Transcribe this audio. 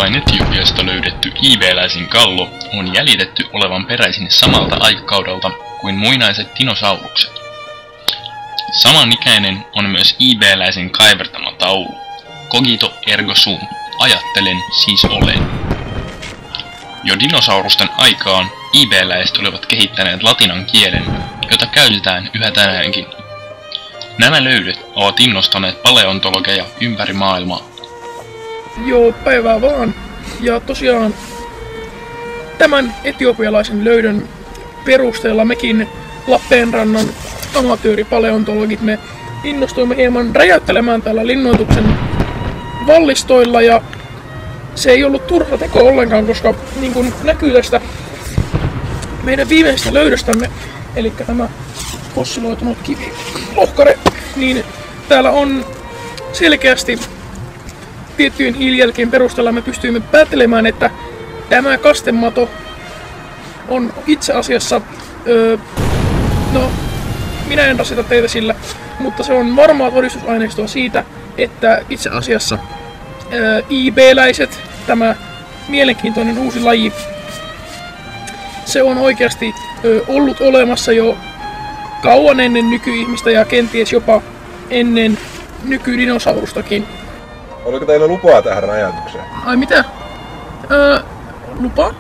Jostain Etiopiasta löydetty IB-läisin kallo on jäljitetty olevan peräisin samalta aikakaudelta kuin muinaiset dinosaurukset. Samanikäinen on myös IB-läisen kaivertama taulu. Cogito ergo sum. Ajattelen, siis olen. Jo dinosaurusten aikaan IB-läiset olivat kehittäneet latinan kielen, jota käytetään yhä tänäänkin. Nämä löydöt ovat innostaneet paleontologeja ympäri maailmaa. Joo, päivää vaan. Ja tosiaan tämän etiopialaisen löydön perusteella mekin Lappeenrannan amatööripaleontologit me innostuimme hieman räjäyttelemään täällä linnoituksen vallistoilla ja se ei ollut turha teko ollenkaan, koska niin kuin näkyy tästä meidän viimeisestä löydöstämme, eli tämä fossiloitunut kivilohkare, niin täällä on selkeästi tiettyjen hiilijälkien perusteella me pystyimme päättelemään, että tämä kastemato on itse asiassa, no minä en rasita teitä sillä, mutta se on varmaa todistusaineistoa siitä, että itse asiassa IB-läiset, tämä mielenkiintoinen uusi laji, se on oikeasti ollut olemassa jo kauan ennen nykyihmistä ja kenties jopa ennen nykydinosaurustakin. Oliko teillä lupaa tähän räjäytykseen? Ai mitä? Lupa?